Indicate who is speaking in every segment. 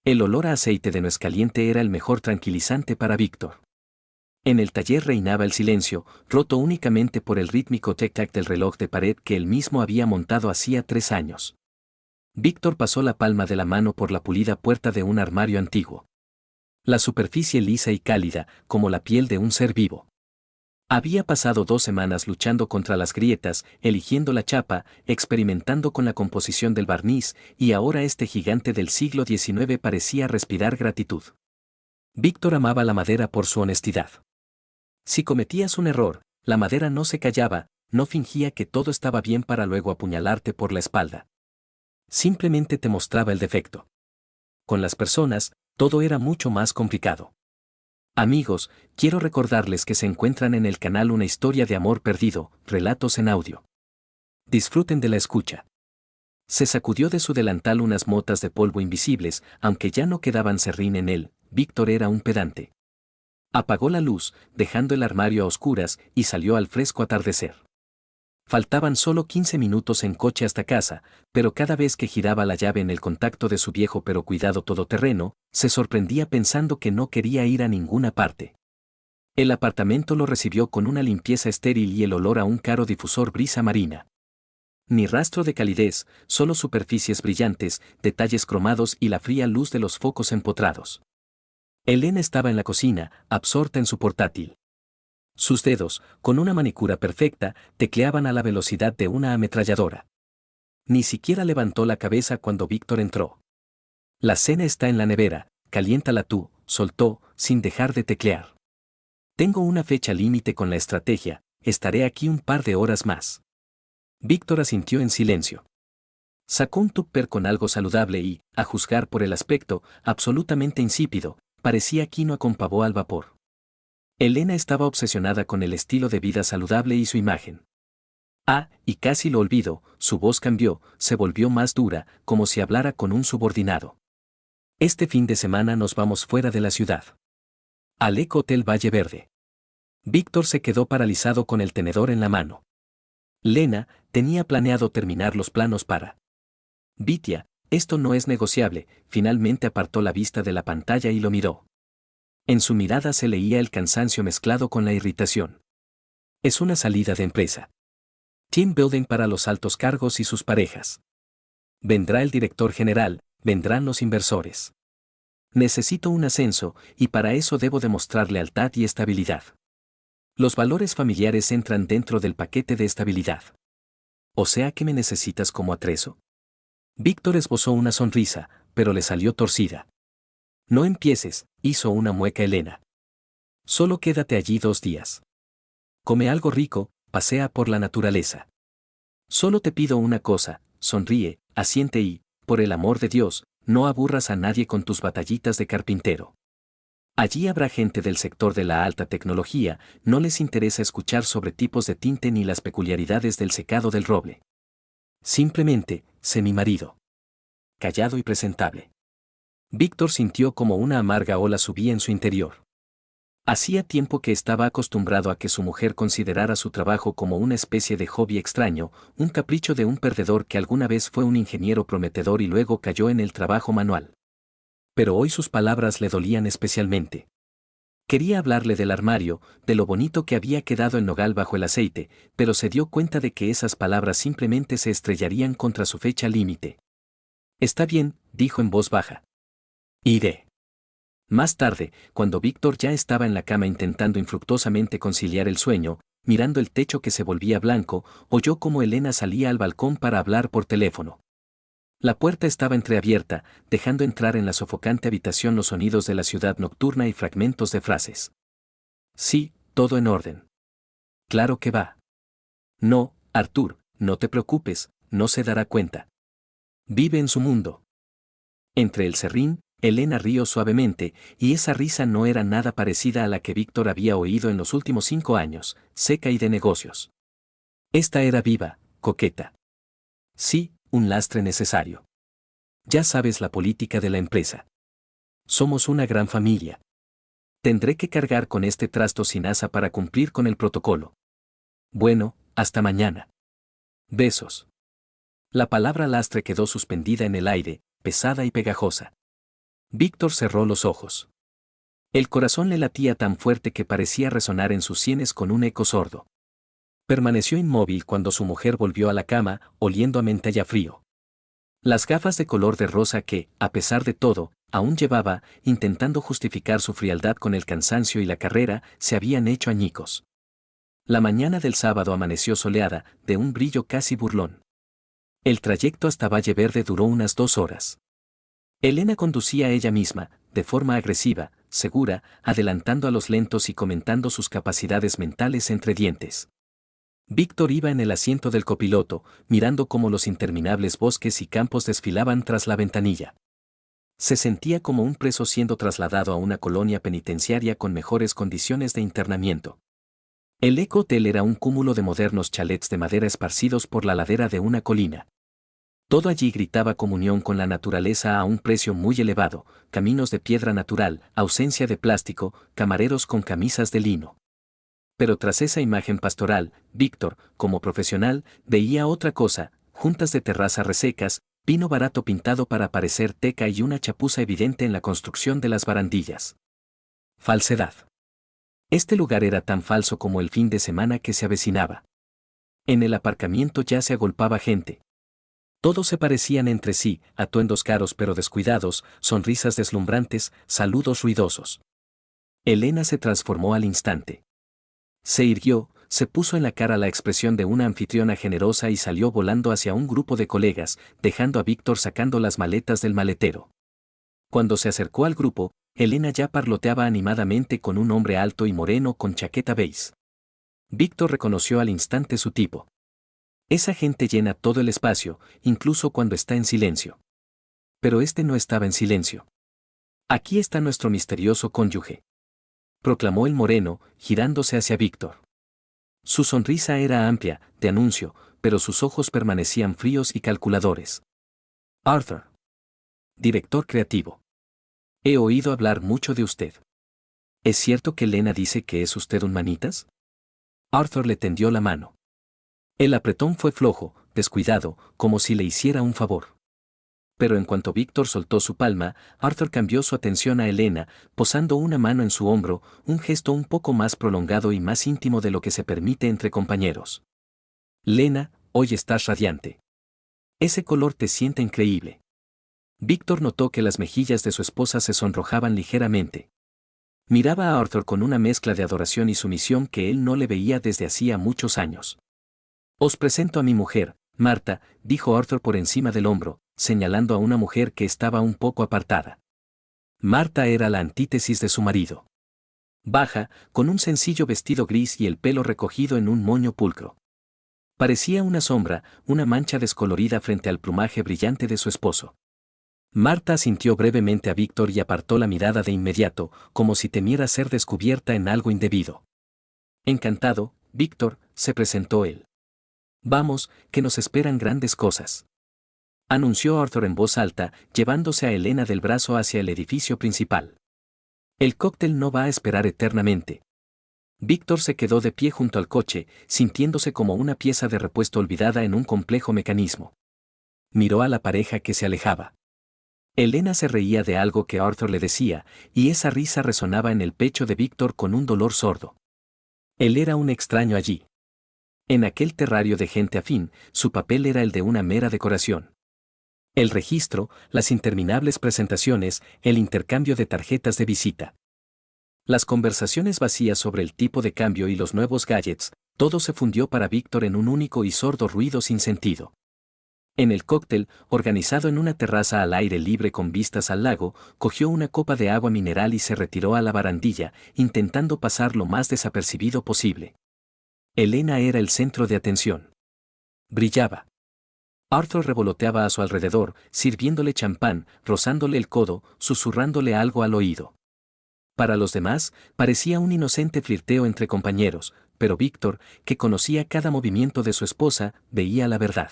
Speaker 1: El olor a aceite de nuez caliente era el mejor tranquilizante para Víctor. En el taller reinaba el silencio, roto únicamente por el rítmico tic-tac del reloj de pared que él mismo había montado hacía 3 años. Víctor pasó la palma de la mano por la pulida puerta de un armario antiguo. La superficie lisa y cálida, como la piel de un ser vivo. Había pasado 2 semanas luchando contra las grietas, eligiendo la chapa, experimentando con la composición del barniz, y ahora este gigante del siglo XIX parecía respirar gratitud. Víctor amaba la madera por su honestidad. Si cometías un error, la madera no se callaba, no fingía que todo estaba bien para luego apuñalarte por la espalda. Simplemente te mostraba el defecto. Con las personas, todo era mucho más complicado. Amigos, quiero recordarles que se encuentran en el canal Una historia de amor perdido, relatos en audio. Disfruten de la escucha. Se sacudió de su delantal unas motas de polvo invisibles, aunque ya no quedaban serrín en él. Víctor era un pedante. Apagó la luz, dejando el armario a oscuras, y salió al fresco atardecer. Faltaban solo 15 minutos en coche hasta casa, pero cada vez que giraba la llave en el contacto de su viejo pero cuidado todoterreno, se sorprendía pensando que no quería ir a ninguna parte. El apartamento lo recibió con una limpieza estéril y el olor a un caro difusor brisa marina. Ni rastro de calidez, solo superficies brillantes, detalles cromados y la fría luz de los focos empotrados. Elena estaba en la cocina, absorta en su portátil. Sus dedos, con una manicura perfecta, tecleaban a la velocidad de una ametralladora. Ni siquiera levantó la cabeza cuando Víctor entró. La cena está en la nevera, caliéntala tú, soltó, sin dejar de teclear. Tengo una fecha límite con la estrategia, estaré aquí un par de horas más. Víctor asintió en silencio. Sacó un tupper con algo saludable y, a juzgar por el aspecto, absolutamente insípido, parecía quinoa con pavó al vapor. Elena estaba obsesionada con el estilo de vida saludable y su imagen. Y casi lo olvidó, su voz cambió, se volvió más dura, como si hablara con un subordinado. Este fin de semana nos vamos fuera de la ciudad. Al Eco Hotel Valle Verde. Víctor se quedó paralizado con el tenedor en la mano. Lena tenía planeado terminar los planos para. Vitia, esto no es negociable, finalmente apartó la vista de la pantalla y lo miró. En su mirada se leía el cansancio mezclado con la irritación. Es una salida de empresa. Team building para los altos cargos y sus parejas. Vendrá el director general, vendrán los inversores. Necesito un ascenso, y para eso debo demostrar lealtad y estabilidad. Los valores familiares entran dentro del paquete de estabilidad. ¿O sea que me necesitas como atrezo? Víctor esbozó una sonrisa, pero le salió torcida. No empieces, hizo una mueca Elena. Solo quédate allí 2 días. Come algo rico, pasea por la naturaleza. Solo te pido una cosa, sonríe, asiente y, por el amor de Dios, no aburras a nadie con tus batallitas de carpintero. Allí habrá gente del sector de la alta tecnología, no les interesa escuchar sobre tipos de tinte ni las peculiaridades del secado del roble. Simplemente, sé mi marido. Callado y presentable. Víctor sintió como una amarga ola subía en su interior. Hacía tiempo que estaba acostumbrado a que su mujer considerara su trabajo como una especie de hobby extraño, un capricho de un perdedor que alguna vez fue un ingeniero prometedor y luego cayó en el trabajo manual. Pero hoy sus palabras le dolían especialmente. Quería hablarle del armario, de lo bonito que había quedado el nogal bajo el aceite, pero se dio cuenta de que esas palabras simplemente se estrellarían contra su fecha límite. Está bien, dijo en voz baja. Iré. Más tarde, cuando Víctor ya estaba en la cama intentando infructuosamente conciliar el sueño, mirando el techo que se volvía blanco, oyó cómo Elena salía al balcón para hablar por teléfono. La puerta estaba entreabierta, dejando entrar en la sofocante habitación los sonidos de la ciudad nocturna y fragmentos de frases. Sí, todo en orden. Claro que va. No, Arthur, no te preocupes, no se dará cuenta. Vive en su mundo. Entre el serrín, Elena rió suavemente, y esa risa no era nada parecida a la que Víctor había oído en los últimos 5 años, seca y de negocios. Esta era viva, coqueta. Sí, un lastre necesario. Ya sabes la política de la empresa. Somos una gran familia. Tendré que cargar con este trasto sin asa para cumplir con el protocolo. Bueno, hasta mañana. Besos. La palabra lastre quedó suspendida en el aire, pesada y pegajosa. Víctor cerró los ojos. El corazón le latía tan fuerte que parecía resonar en sus sienes con un eco sordo. Permaneció inmóvil cuando su mujer volvió a la cama, oliendo a menta ya frío. Las gafas de color de rosa que, a pesar de todo, aún llevaba, intentando justificar su frialdad con el cansancio y la carrera, se habían hecho añicos. La mañana del sábado amaneció soleada, de un brillo casi burlón. El trayecto hasta Valle Verde duró unas 2 horas. Elena conducía ella misma, de forma agresiva, segura, adelantando a los lentos y comentando sus capacidades mentales entre dientes. Víctor iba en el asiento del copiloto, mirando cómo los interminables bosques y campos desfilaban tras la ventanilla. Se sentía como un preso siendo trasladado a una colonia penitenciaria con mejores condiciones de internamiento. El Eco Hotel era un cúmulo de modernos chalets de madera esparcidos por la ladera de una colina. Todo allí gritaba comunión con la naturaleza a un precio muy elevado, caminos de piedra natural, ausencia de plástico, camareros con camisas de lino. Pero tras esa imagen pastoral, Víctor, como profesional, veía otra cosa: juntas de terraza resecas, vino barato pintado para parecer teca y una chapuza evidente en la construcción de las barandillas. Falsedad. Este lugar era tan falso como el fin de semana que se avecinaba. En el aparcamiento ya se agolpaba gente. Todos se parecían entre sí, atuendos caros pero descuidados, sonrisas deslumbrantes, saludos ruidosos. Elena se transformó al instante. Se irguió, se puso en la cara la expresión de una anfitriona generosa y salió volando hacia un grupo de colegas, dejando a Víctor sacando las maletas del maletero. Cuando se acercó al grupo, Elena ya parloteaba animadamente con un hombre alto y moreno con chaqueta beige. Víctor reconoció al instante su tipo. Esa gente llena todo el espacio, incluso cuando está en silencio. Pero este no estaba en silencio. Aquí está nuestro misterioso cónyuge, proclamó el moreno, girándose hacia Víctor. Su sonrisa era amplia, de anuncio, pero sus ojos permanecían fríos y calculadores. Arthur. Director creativo. He oído hablar mucho de usted. ¿Es cierto que Elena dice que es usted un manitas? Arthur le tendió la mano. El apretón fue flojo, descuidado, como si le hiciera un favor. Pero en cuanto Víctor soltó su palma, Arthur cambió su atención a Elena, posando una mano en su hombro, un gesto un poco más prolongado y más íntimo de lo que se permite entre compañeros. Lena, hoy estás radiante. Ese color te sienta increíble. Víctor notó que las mejillas de su esposa se sonrojaban ligeramente. Miraba a Arthur con una mezcla de adoración y sumisión que él no le veía desde hacía muchos años. Os presento a mi mujer, Marta, dijo Arthur por encima del hombro, señalando a una mujer que estaba un poco apartada. Marta era la antítesis de su marido. Baja, con un sencillo vestido gris y el pelo recogido en un moño pulcro. Parecía una sombra, una mancha descolorida frente al plumaje brillante de su esposo. Marta asintió brevemente a Víctor y apartó la mirada de inmediato, como si temiera ser descubierta en algo indebido. Encantado, Víctor, se presentó él. Vamos, que nos esperan grandes cosas, anunció Arthur en voz alta, llevándose a Elena del brazo hacia el edificio principal. El cóctel no va a esperar eternamente. Víctor se quedó de pie junto al coche, sintiéndose como una pieza de repuesto olvidada en un complejo mecanismo. Miró a la pareja que se alejaba. Elena se reía de algo que Arthur le decía, y esa risa resonaba en el pecho de Víctor con un dolor sordo. Él era un extraño allí. En aquel terrario de gente afín, su papel era el de una mera decoración. El registro, las interminables presentaciones, el intercambio de tarjetas de visita. Las conversaciones vacías sobre el tipo de cambio y los nuevos gadgets, todo se fundió para Víctor en un único y sordo ruido sin sentido. En el cóctel, organizado en una terraza al aire libre con vistas al lago, cogió una copa de agua mineral y se retiró a la barandilla, intentando pasar lo más desapercibido posible. Elena era el centro de atención. Brillaba. Arthur revoloteaba a su alrededor, sirviéndole champán, rozándole el codo, susurrándole algo al oído. Para los demás, parecía un inocente flirteo entre compañeros, pero Víctor, que conocía cada movimiento de su esposa, veía la verdad.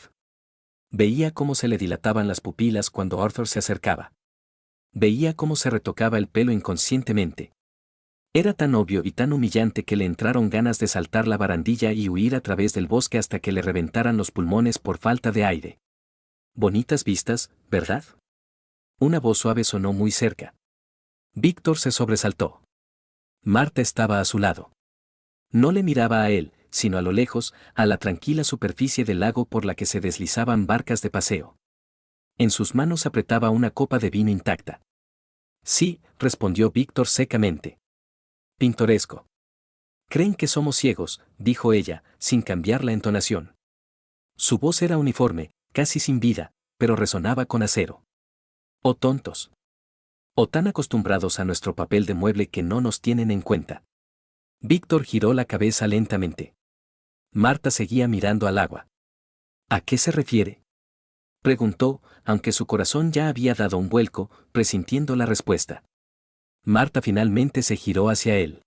Speaker 1: Veía cómo se le dilataban las pupilas cuando Arthur se acercaba. Veía cómo se retocaba el pelo inconscientemente. Era tan obvio y tan humillante que le entraron ganas de saltar la barandilla y huir a través del bosque hasta que le reventaran los pulmones por falta de aire. Bonitas vistas, ¿verdad? Una voz suave sonó muy cerca. Víctor se sobresaltó. Marta estaba a su lado. No le miraba a él, sino a lo lejos, a la tranquila superficie del lago por la que se deslizaban barcas de paseo. En sus manos apretaba una copa de vino intacta. Sí, respondió Víctor secamente. Pintoresco. Creen que somos ciegos, dijo ella, sin cambiar la entonación. Su voz era uniforme, casi sin vida, pero resonaba con acero. O tontos. O tan acostumbrados a nuestro papel de mueble que no nos tienen en cuenta. Víctor giró la cabeza lentamente. Marta seguía mirando al agua. ¿A qué se refiere?, preguntó, aunque su corazón ya había dado un vuelco, presintiendo la respuesta. Marta finalmente se giró hacia él.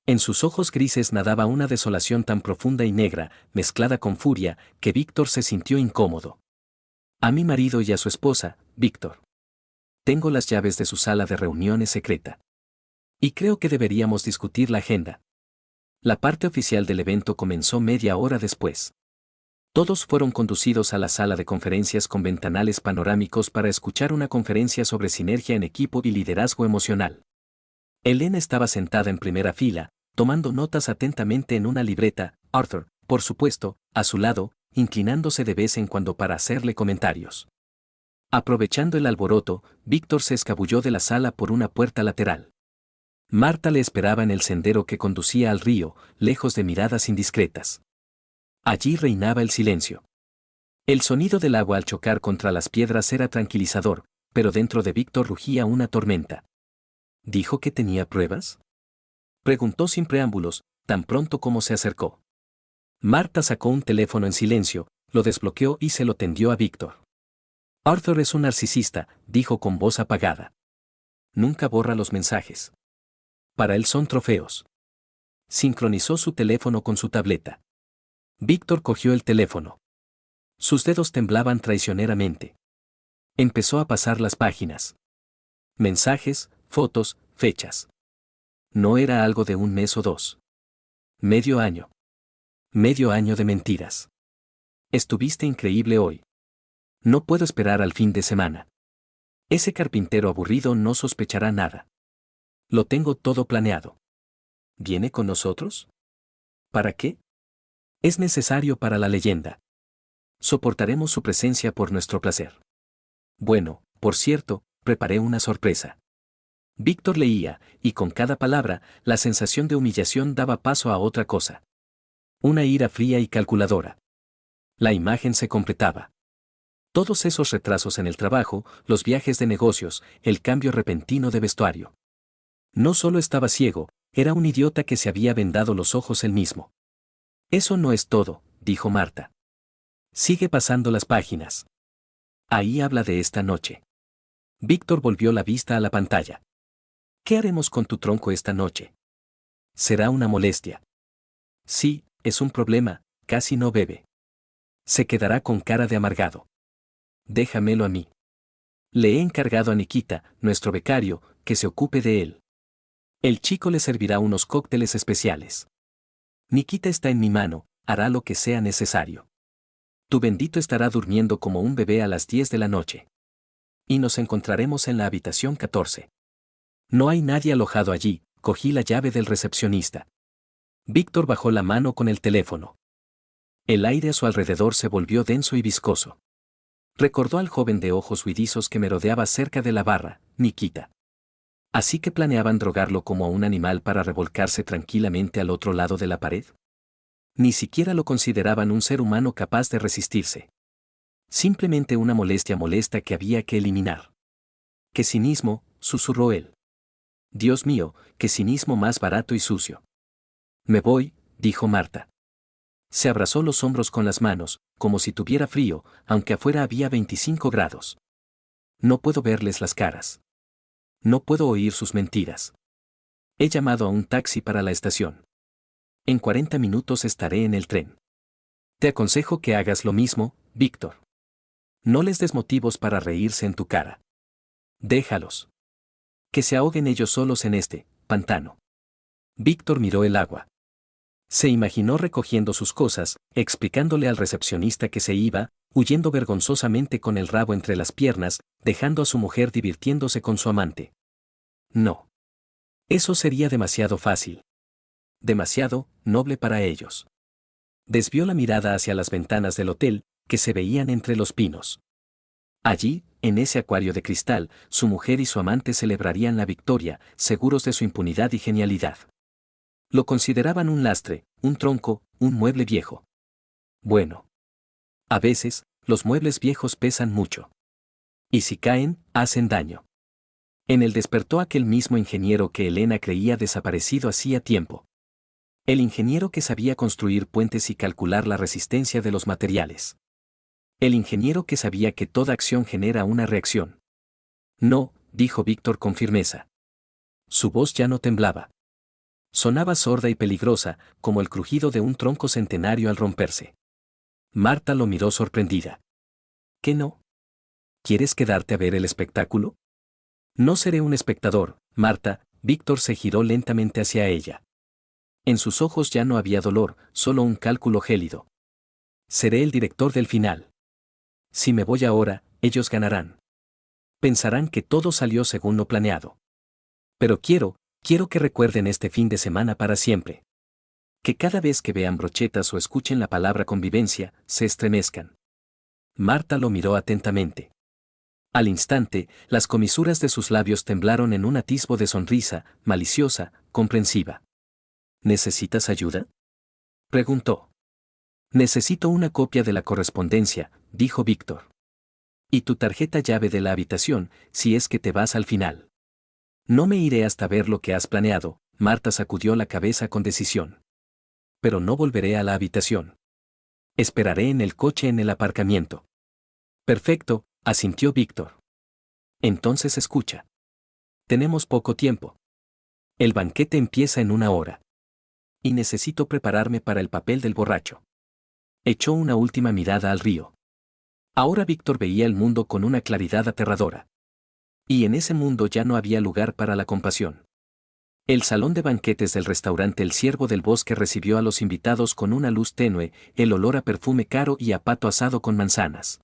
Speaker 1: En sus ojos grises nadaba una desolación tan profunda y negra, mezclada con furia, que Víctor se sintió incómodo. A mi marido y a su esposa, Víctor. Tengo las llaves de su sala de reuniones secreta. Y creo que deberíamos discutir la agenda. La parte oficial del evento comenzó media hora después. Todos fueron conducidos a la sala de conferencias con ventanales panorámicos para escuchar una conferencia sobre sinergia en equipo y liderazgo emocional. Elena estaba sentada en primera fila, tomando notas atentamente en una libreta, Arthur, por supuesto, a su lado, inclinándose de vez en cuando para hacerle comentarios. Aprovechando el alboroto, Víctor se escabulló de la sala por una puerta lateral. Marta le esperaba en el sendero que conducía al río, lejos de miradas indiscretas. Allí reinaba el silencio. El sonido del agua al chocar contra las piedras era tranquilizador, pero dentro de Víctor rugía una tormenta. ¿Dijo que tenía pruebas?, preguntó sin preámbulos, tan pronto como se acercó. Marta sacó un teléfono en silencio, lo desbloqueó y se lo tendió a Víctor. Arthur es un narcisista, dijo con voz apagada. Nunca borra los mensajes. Para él son trofeos. Sincronizó su teléfono con su tableta. Víctor cogió el teléfono. Sus dedos temblaban traicioneramente. Empezó a pasar las páginas. Mensajes, fotos, fechas. No era algo de un mes o dos. Medio año. Medio año de mentiras. Estuviste increíble hoy. No puedo esperar al fin de semana. Ese carpintero aburrido no sospechará nada. Lo tengo todo planeado. ¿Viene con nosotros? ¿Para qué? Es necesario para la leyenda. Soportaremos su presencia por nuestro placer. Bueno, por cierto, preparé una sorpresa. Víctor leía, y con cada palabra, la sensación de humillación daba paso a otra cosa. Una ira fría y calculadora. La imagen se completaba. Todos esos retrasos en el trabajo, los viajes de negocios, el cambio repentino de vestuario. No solo estaba ciego, era un idiota que se había vendado los ojos él mismo. Eso no es todo, dijo Marta. Sigue pasando las páginas. Ahí habla de esta noche. Víctor volvió la vista a la pantalla. ¿Qué haremos con tu tronco esta noche? Será una molestia. Sí, es un problema, casi no bebe. Se quedará con cara de amargado. Déjamelo a mí. Le he encargado a Nikita, nuestro becario, que se ocupe de él. El chico le servirá unos cócteles especiales. Nikita está en mi mano, hará lo que sea necesario. Tu bendito estará durmiendo como un bebé a las 10 de la noche. Y nos encontraremos en la habitación 14. No hay nadie alojado allí, cogí la llave del recepcionista. Víctor bajó la mano con el teléfono. El aire a su alrededor se volvió denso y viscoso. Recordó al joven de ojos huidizos que merodeaba cerca de la barra, Nikita. ¿Así que planeaban drogarlo como a un animal para revolcarse tranquilamente al otro lado de la pared? Ni siquiera lo consideraban un ser humano capaz de resistirse. Simplemente una molestia molesta que había que eliminar. ¡Qué cinismo!, susurró él. Dios mío, qué cinismo más barato y sucio. Me voy, dijo Marta. Se abrazó los hombros con las manos, como si tuviera frío, aunque afuera había 25 grados. No puedo verles las caras. No puedo oír sus mentiras. He llamado a un taxi para la estación. En 40 minutos estaré en el tren. Te aconsejo que hagas lo mismo, Víctor. No les des motivos para reírse en tu cara. Déjalos. Que se ahoguen ellos solos en este pantano. Víctor miró el agua. Se imaginó recogiendo sus cosas, explicándole al recepcionista que se iba, huyendo vergonzosamente con el rabo entre las piernas, dejando a su mujer divirtiéndose con su amante. No. Eso sería demasiado fácil. Demasiado noble para ellos. Desvió la mirada hacia las ventanas del hotel, que se veían entre los pinos. Allí, en ese acuario de cristal, su mujer y su amante celebrarían la victoria, seguros de su impunidad y genialidad. Lo consideraban un lastre, un tronco, un mueble viejo. Bueno. A veces, los muebles viejos pesan mucho. Y si caen, hacen daño. En él despertó aquel mismo ingeniero que Elena creía desaparecido hacía tiempo. El ingeniero que sabía construir puentes y calcular la resistencia de los materiales. El ingeniero que sabía que toda acción genera una reacción. No, dijo Víctor con firmeza. Su voz ya no temblaba. Sonaba sorda y peligrosa, como el crujido de un tronco centenario al romperse. Marta lo miró sorprendida. ¿Qué no? ¿Quieres quedarte a ver el espectáculo? No seré un espectador, Marta. Víctor se giró lentamente hacia ella. En sus ojos ya no había dolor, solo un cálculo gélido. Seré el director del final. Si me voy ahora, ellos ganarán. Pensarán que todo salió según lo planeado. Pero quiero que recuerden este fin de semana para siempre. Que cada vez que vean brochetas o escuchen la palabra convivencia, se estremezcan. Marta lo miró atentamente. Al instante, las comisuras de sus labios temblaron en un atisbo de sonrisa, maliciosa, comprensiva. ¿Necesitas ayuda?, preguntó. Necesito una copia de la correspondencia, dijo Víctor. Y tu tarjeta llave de la habitación, si es que te vas al final. No me iré hasta ver lo que has planeado, Marta sacudió la cabeza con decisión. Pero no volveré a la habitación. Esperaré en el coche en el aparcamiento. Perfecto, asintió Víctor. Entonces escucha. Tenemos poco tiempo. El banquete empieza en 1 hora. Y necesito prepararme para el papel del borracho. Echó una última mirada al río. Ahora Víctor veía el mundo con una claridad aterradora. Y en ese mundo ya no había lugar para la compasión. El salón de banquetes del restaurante El Ciervo del Bosque recibió a los invitados con una luz tenue, el olor a perfume caro y a pato asado con manzanas.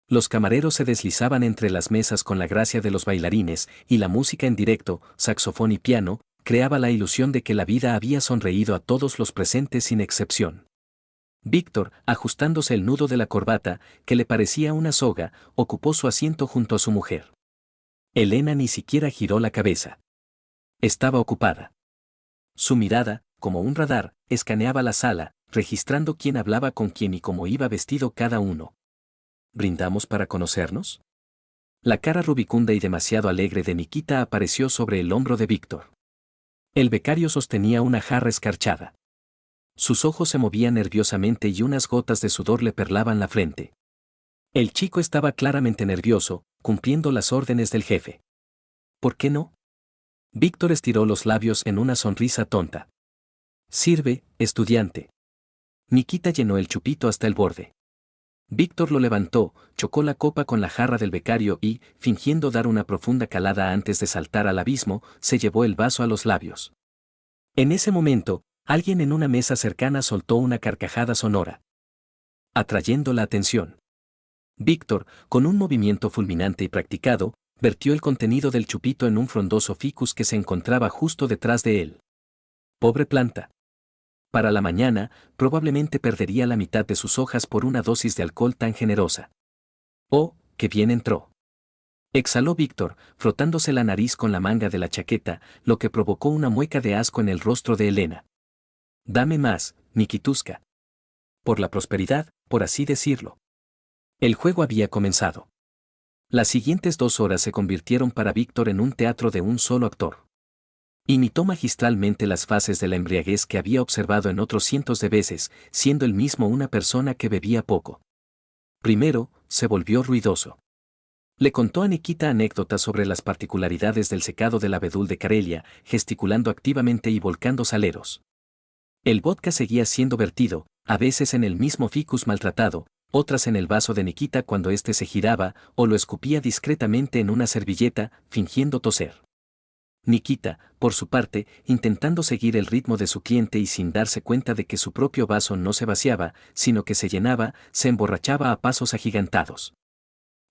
Speaker 1: Los camareros se deslizaban entre las mesas con la gracia de los bailarines, y la música en directo, saxofón y piano, creaba la ilusión de que la vida había sonreído a todos los presentes sin excepción. Víctor, ajustándose el nudo de la corbata, que le parecía una soga, ocupó su asiento junto a su mujer. Elena ni siquiera giró la cabeza. Estaba ocupada. Su mirada, como un radar, escaneaba la sala, registrando quién hablaba con quién y cómo iba vestido cada uno. ¿Brindamos para conocernos? La cara rubicunda y demasiado alegre de Nikita apareció sobre el hombro de Víctor. El becario sostenía una jarra escarchada. Sus ojos se movían nerviosamente y unas gotas de sudor le perlaban la frente. El chico estaba claramente nervioso, cumpliendo las órdenes del jefe. ¿Por qué no? Víctor estiró los labios en una sonrisa tonta. Sirve, estudiante. Nikita llenó el chupito hasta el borde. Víctor lo levantó, chocó la copa con la jarra del becario y, fingiendo dar una profunda calada antes de saltar al abismo, se llevó el vaso a los labios. En ese momento, alguien en una mesa cercana soltó una carcajada sonora, atrayendo la atención. Víctor, con un movimiento fulminante y practicado, vertió el contenido del chupito en un frondoso ficus que se encontraba justo detrás de él. Pobre planta. Para la mañana, probablemente perdería la mitad de sus hojas por una dosis de alcohol tan generosa. ¡Oh, qué bien entró! Exhaló Víctor, frotándose la nariz con la manga de la chaqueta, lo que provocó una mueca de asco en el rostro de Elena. Dame más, Nikituska. Por la prosperidad, por así decirlo. El juego había comenzado. Las siguientes 2 horas se convirtieron para Víctor en un teatro de un solo actor. Imitó magistralmente las fases de la embriaguez que había observado en otros cientos de veces, siendo él mismo una persona que bebía poco. Primero, se volvió ruidoso. Le contó a Nikita anécdotas sobre las particularidades del secado del abedul de Karelia, gesticulando activamente y volcando saleros. El vodka seguía siendo vertido, a veces en el mismo ficus maltratado, otras en el vaso de Nikita cuando éste se giraba, o lo escupía discretamente en una servilleta, fingiendo toser. Nikita, por su parte, intentando seguir el ritmo de su cliente y sin darse cuenta de que su propio vaso no se vaciaba, sino que se llenaba, se emborrachaba a pasos agigantados.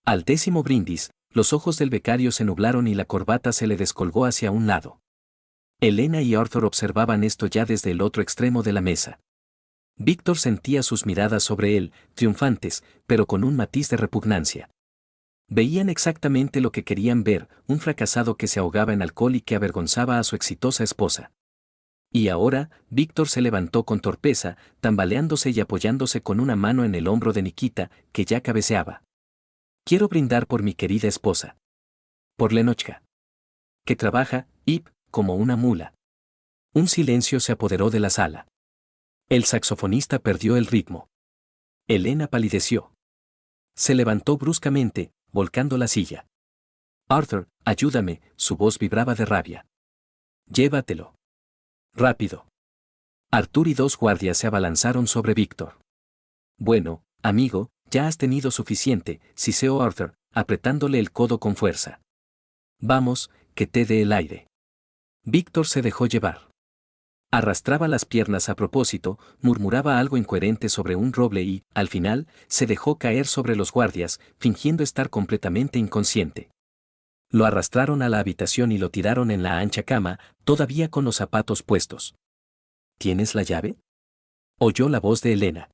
Speaker 1: Al 10º brindis, los ojos del becario se nublaron y la corbata se le descolgó hacia un lado. Elena y Arthur observaban esto ya desde el otro extremo de la mesa. Víctor sentía sus miradas sobre él, triunfantes, pero con un matiz de repugnancia. Veían exactamente lo que querían ver, un fracasado que se ahogaba en alcohol y que avergonzaba a su exitosa esposa. Y ahora, Víctor se levantó con torpeza, tambaleándose y apoyándose con una mano en el hombro de Nikita, que ya cabeceaba. Quiero brindar por mi querida esposa. Por Lenotchka. Que trabaja, como una mula. Un silencio se apoderó de la sala. El saxofonista perdió el ritmo. Elena palideció. Se levantó bruscamente, volcando la silla. Arthur, ayúdame, su voz vibraba de rabia. Llévatelo. Rápido. Arthur y 2 guardias se abalanzaron sobre Víctor. Bueno, amigo, ya has tenido suficiente, siseó Arthur, apretándole el codo con fuerza. Vamos, que te dé el aire. Víctor se dejó llevar. Arrastraba las piernas a propósito, murmuraba algo incoherente sobre un roble y, al final, se dejó caer sobre los guardias, fingiendo estar completamente inconsciente. Lo arrastraron a la habitación y lo tiraron en la ancha cama, todavía con los zapatos puestos. ¿Tienes la llave?, oyó la voz de Elena.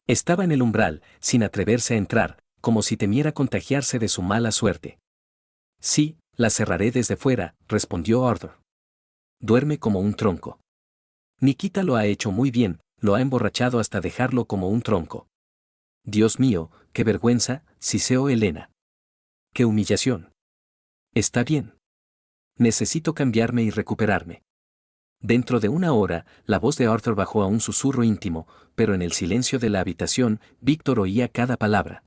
Speaker 1: Estaba en el umbral, sin atreverse a entrar, como si temiera contagiarse de su mala suerte. Sí, la cerraré desde fuera, respondió Arthur. Duerme como un tronco. Nikita lo ha hecho muy bien, lo ha emborrachado hasta dejarlo como un tronco. Dios mío, qué vergüenza, siseó Elena. Qué humillación. Está bien. Necesito cambiarme y recuperarme. Dentro de una hora, la voz de Arthur bajó a un susurro íntimo, pero en el silencio de la habitación, Víctor oía cada palabra.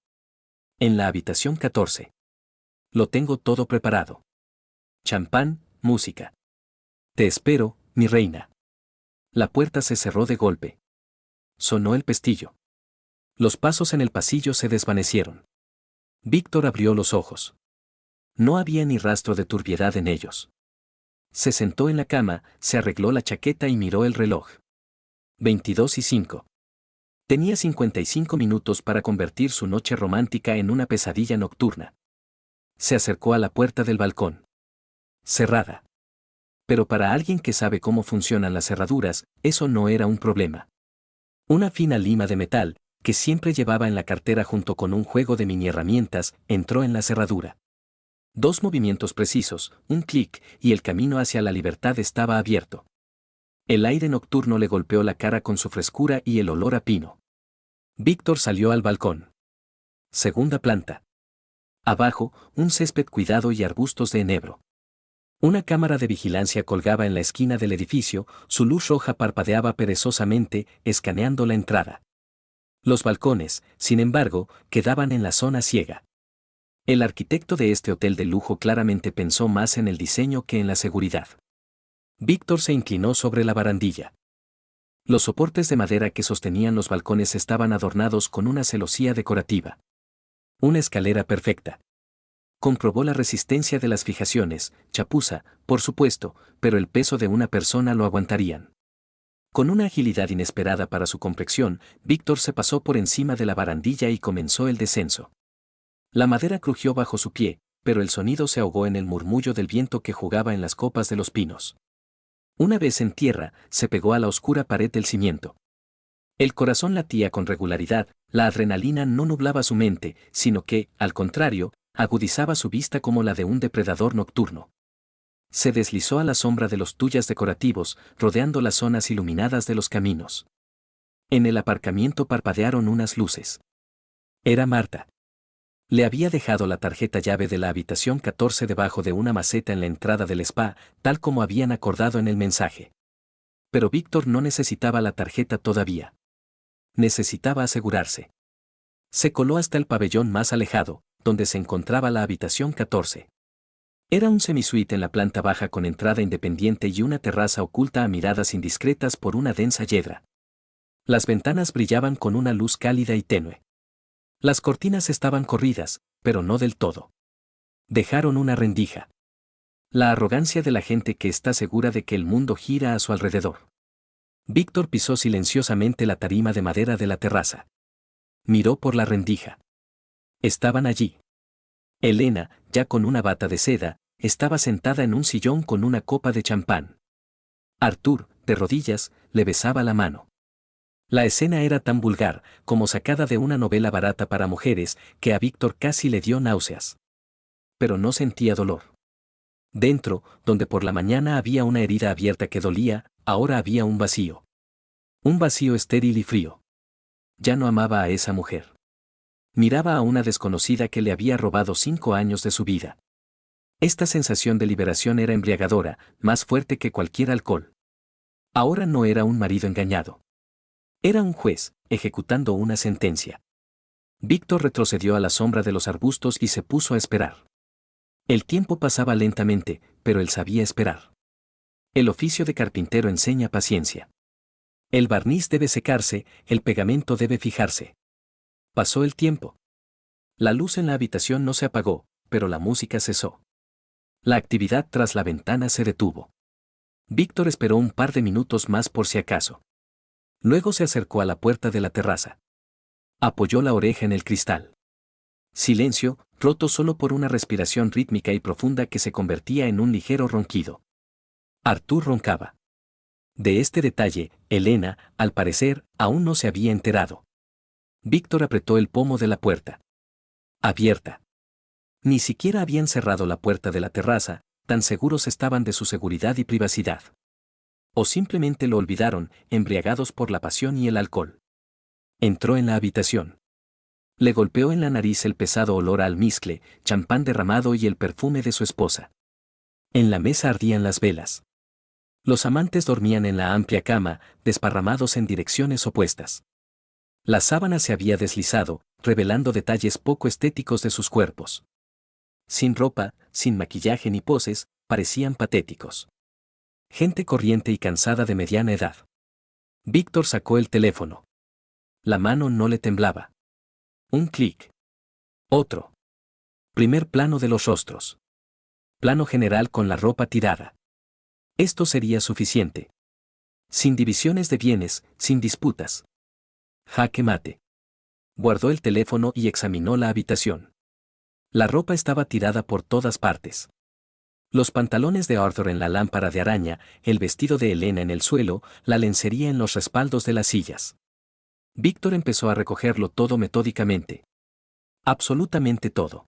Speaker 1: En la habitación 14. Lo tengo todo preparado. Champán, música. Te espero, mi reina. La puerta se cerró de golpe. Sonó el pestillo. Los pasos en el pasillo se desvanecieron. Víctor abrió los ojos. No había ni rastro de turbiedad en ellos. Se sentó en la cama, se arregló la chaqueta y miró el reloj. 22:05. Tenía 55 minutos para convertir su noche romántica en una pesadilla nocturna. Se acercó a la puerta del balcón. Cerrada. Pero para alguien que sabe cómo funcionan las cerraduras, eso no era un problema. Una fina lima de metal, que siempre llevaba en la cartera junto con un juego de mini herramientas, entró en la cerradura. 2 movimientos precisos, un clic, y el camino hacia la libertad estaba abierto. El aire nocturno le golpeó la cara con su frescura y el olor a pino. Víctor salió al balcón. Segunda planta. Abajo, un césped cuidado y arbustos de enebro. Una cámara de vigilancia colgaba en la esquina del edificio, su luz roja parpadeaba perezosamente, escaneando la entrada. Los balcones, sin embargo, quedaban en la zona ciega. El arquitecto de este hotel de lujo claramente pensó más en el diseño que en la seguridad. Víctor se inclinó sobre la barandilla. Los soportes de madera que sostenían los balcones estaban adornados con una celosía decorativa. Una escalera perfecta. Comprobó la resistencia de las fijaciones, chapuza, por supuesto, pero el peso de una persona lo aguantarían. Con una agilidad inesperada para su complexión, Víctor se pasó por encima de la barandilla y comenzó el descenso. La madera crujió bajo su pie, pero el sonido se ahogó en el murmullo del viento que jugaba en las copas de los pinos. Una vez en tierra, se pegó a la oscura pared del cimiento. El corazón latía con regularidad, la adrenalina no nublaba su mente, sino que, al contrario, agudizaba su vista como la de un depredador nocturno. Se deslizó a la sombra de los tuyas decorativos, rodeando las zonas iluminadas de los caminos. En el aparcamiento parpadearon unas luces. Era Marta. Le había dejado la tarjeta llave de la habitación 14 debajo de una maceta en la entrada del spa, tal como habían acordado en el mensaje. Pero Víctor no necesitaba la tarjeta todavía. Necesitaba asegurarse. Se coló hasta el pabellón más alejado, donde se encontraba la habitación 14. Era un semisuite en la planta baja con entrada independiente y una terraza oculta a miradas indiscretas por una densa yedra. Las ventanas brillaban con una luz cálida y tenue. Las cortinas estaban corridas, pero no del todo. Dejaron una rendija. La arrogancia de la gente que está segura de que el mundo gira a su alrededor. Víctor pisó silenciosamente la tarima de madera de la terraza. Miró por la rendija. Estaban allí. Elena, ya con una bata de seda, estaba sentada en un sillón con una copa de champán. Arthur, de rodillas, le besaba la mano. La escena era tan vulgar, como sacada de una novela barata para mujeres, que a Víctor casi le dio náuseas. Pero no sentía dolor. Dentro, donde por la mañana había una herida abierta que dolía, ahora había un vacío. Un vacío estéril y frío. Ya no amaba a esa mujer. Miraba a una desconocida que le había robado 5 años de su vida. Esta sensación de liberación era embriagadora, más fuerte que cualquier alcohol. Ahora no era un marido engañado. Era un juez, ejecutando una sentencia. Víctor retrocedió a la sombra de los arbustos y se puso a esperar. El tiempo pasaba lentamente, pero él sabía esperar. El oficio de carpintero enseña paciencia. El barniz debe secarse, el pegamento debe fijarse. Pasó el tiempo. La luz en la habitación no se apagó, pero la música cesó. La actividad tras la ventana se detuvo. Víctor esperó un par de minutos más por si acaso. Luego se acercó a la puerta de la terraza. Apoyó la oreja en el cristal. Silencio, roto solo por una respiración rítmica y profunda que se convertía en un ligero ronquido. Arthur roncaba. De este detalle, Elena, al parecer, aún no se había enterado. Víctor apretó el pomo de la puerta. Abierta. Ni siquiera habían cerrado la puerta de la terraza, tan seguros estaban de su seguridad y privacidad. O simplemente lo olvidaron, embriagados por la pasión y el alcohol. Entró en la habitación. Le golpeó en la nariz el pesado olor a almizcle, champán derramado y el perfume de su esposa. En la mesa ardían las velas. Los amantes dormían en la amplia cama, desparramados en direcciones opuestas. La sábana se había deslizado, revelando detalles poco estéticos de sus cuerpos. Sin ropa, sin maquillaje ni poses, parecían patéticos. Gente corriente y cansada de mediana edad. Víctor sacó el teléfono. La mano no le temblaba. Un clic. Otro. Primer plano de los rostros. Plano general con la ropa tirada. Esto sería suficiente. Sin divisiones de bienes, sin disputas. Jaque mate. Guardó el teléfono y examinó la habitación. La ropa estaba tirada por todas partes. Los pantalones de Arthur en la lámpara de araña, el vestido de Elena en el suelo, la lencería en los respaldos de las sillas. Víctor empezó a recogerlo todo metódicamente. Absolutamente todo.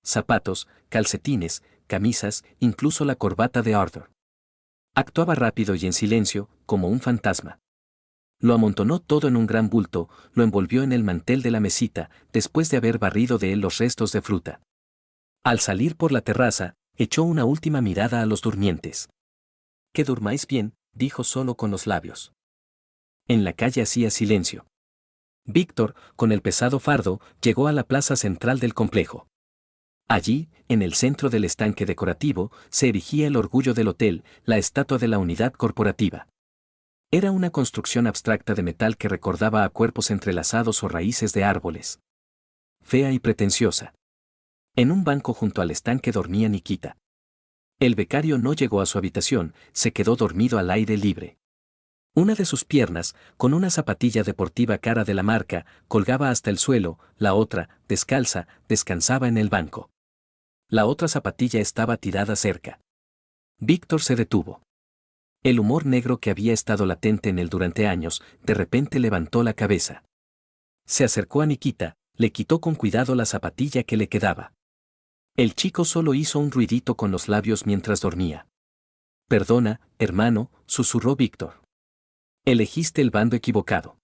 Speaker 1: Zapatos, calcetines, camisas, incluso la corbata de Arthur. Actuaba rápido y en silencio, como un fantasma. Lo amontonó todo en un gran bulto, lo envolvió en el mantel de la mesita, después de haber barrido de él los restos de fruta. Al salir por la terraza, echó una última mirada a los durmientes. «Que durmáis bien», dijo solo con los labios. En la calle hacía silencio. Víctor, con el pesado fardo, llegó a la plaza central del complejo. Allí, en el centro del estanque decorativo, se erigía el orgullo del hotel, la estatua de la unidad corporativa. Era una construcción abstracta de metal que recordaba a cuerpos entrelazados o raíces de árboles. Fea y pretenciosa. En un banco junto al estanque dormía Nikita. El becario no llegó a su habitación, se quedó dormido al aire libre. Una de sus piernas, con una zapatilla deportiva cara de la marca, colgaba hasta el suelo, la otra, descalza, descansaba en el banco. La otra zapatilla estaba tirada cerca. Víctor se detuvo. El humor negro que había estado latente en él durante años, de repente levantó la cabeza. Se acercó a Nikita, le quitó con cuidado la zapatilla que le quedaba. El chico solo hizo un ruidito con los labios mientras dormía. «Perdona, hermano», susurró Víctor. «Elegiste el bando equivocado».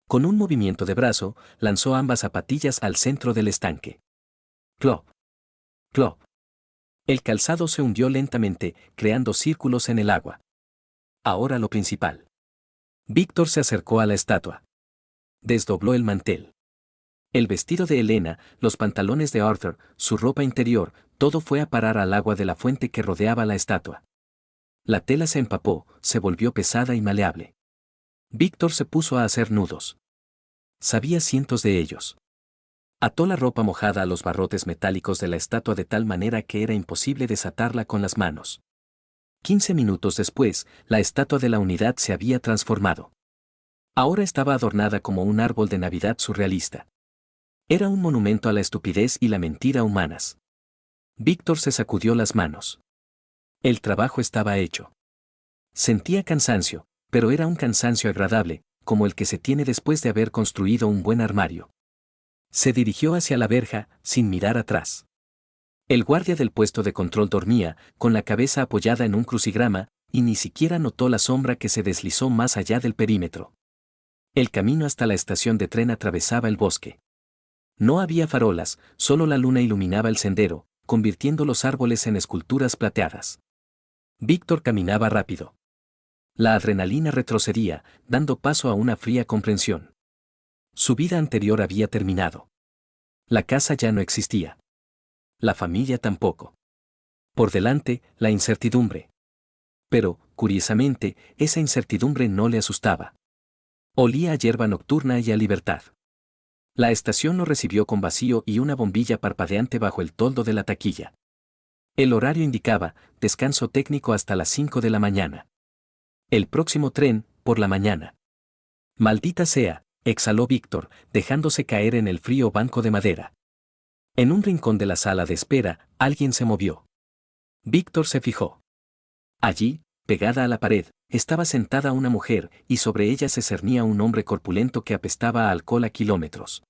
Speaker 1: Con un movimiento de brazo, lanzó ambas zapatillas al centro del estanque. Clop. Clop. El calzado se hundió lentamente, creando círculos en el agua. Ahora lo principal. Víctor se acercó a la estatua. Desdobló el mantel. El vestido de Elena, los pantalones de Arthur, su ropa interior, todo fue a parar al agua de la fuente que rodeaba la estatua. La tela se empapó, se volvió pesada y maleable. Víctor se puso a hacer nudos. Sabía cientos de ellos. Ató la ropa mojada a los barrotes metálicos de la estatua de tal manera que era imposible desatarla con las manos. 15 minutos después, la estatua de la unidad se había transformado. Ahora estaba adornada como un árbol de Navidad surrealista. Era un monumento a la estupidez y la mentira humanas. Víctor se sacudió las manos. El trabajo estaba hecho. Sentía cansancio, pero era un cansancio agradable, como el que se tiene después de haber construido un buen armario. Se dirigió hacia la verja, sin mirar atrás. El guardia del puesto de control dormía, con la cabeza apoyada en un crucigrama, y ni siquiera notó la sombra que se deslizó más allá del perímetro. El camino hasta la estación de tren atravesaba el bosque. No había farolas, solo la luna iluminaba el sendero, convirtiendo los árboles en esculturas plateadas. Víctor caminaba rápido. La adrenalina retrocedía, dando paso a una fría comprensión. Su vida anterior había terminado. La casa ya no existía. La familia tampoco. Por delante, la incertidumbre. Pero, curiosamente, esa incertidumbre no le asustaba. Olía a hierba nocturna y a libertad. La estación lo recibió con vacío y una bombilla parpadeante bajo el toldo de la taquilla. El horario indicaba, descanso técnico hasta las 5 de la mañana. El próximo tren, por la mañana. Maldita sea, exhaló Víctor, dejándose caer en el frío banco de madera. En un rincón de la sala de espera, alguien se movió. Víctor se fijó. Allí, pegada a la pared, estaba sentada una mujer, y sobre ella se cernía un hombre corpulento que apestaba a alcohol a kilómetros.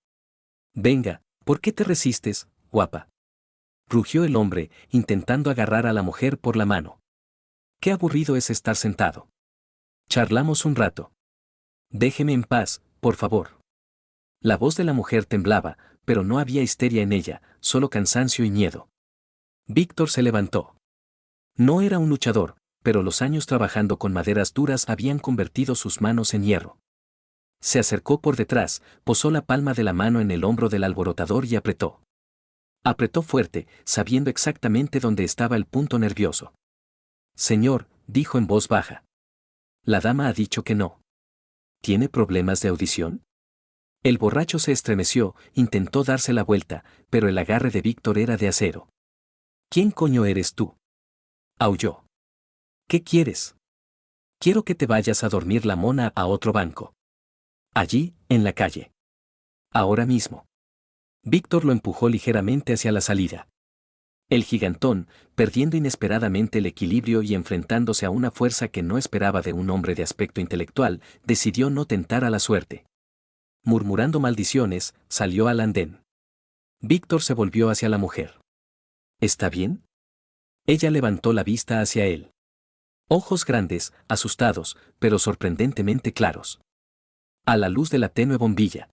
Speaker 1: Venga, ¿por qué te resistes, guapa? Rugió el hombre, intentando agarrar a la mujer por la mano. Qué aburrido es estar sentado. Charlamos un rato. Déjeme en paz, por favor. La voz de la mujer temblaba, pero no había histeria en ella, solo cansancio y miedo. Víctor se levantó. No era un luchador, pero los años trabajando con maderas duras habían convertido sus manos en hierro. Se acercó por detrás, posó la palma de la mano en el hombro del alborotador y apretó. Apretó fuerte, sabiendo exactamente dónde estaba el punto nervioso. Señor, dijo en voz baja. La dama ha dicho que no. ¿Tiene problemas de audición? El borracho se estremeció, intentó darse la vuelta, pero el agarre de Víctor era de acero. ¿Quién coño eres tú? Aulló. ¿Qué quieres? Quiero que te vayas a dormir la mona a otro banco. Allí, en la calle. Ahora mismo. Víctor lo empujó ligeramente hacia la salida. El gigantón, perdiendo inesperadamente el equilibrio y enfrentándose a una fuerza que no esperaba de un hombre de aspecto intelectual, decidió no tentar a la suerte. Murmurando maldiciones, salió al andén. Víctor se volvió hacia la mujer. ¿Está bien? Ella levantó la vista hacia él. Ojos grandes, asustados, pero sorprendentemente claros. A la luz de la tenue bombilla.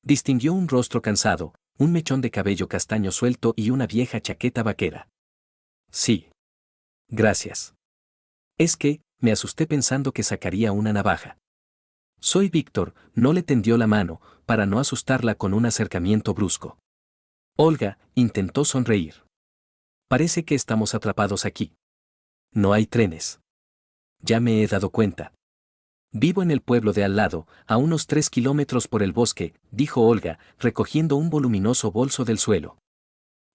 Speaker 1: Distinguió un rostro cansado, un mechón de cabello castaño suelto y una vieja chaqueta vaquera. Sí. Gracias. Es que, me asusté pensando que sacaría una navaja. Soy Víctor, no le tendió la mano, para no asustarla con un acercamiento brusco. Olga intentó sonreír. Parece que estamos atrapados aquí. No hay trenes. Ya me he dado cuenta. Vivo en el pueblo de al lado, a unos 3 kilómetros por el bosque, dijo Olga, recogiendo un voluminoso bolso del suelo.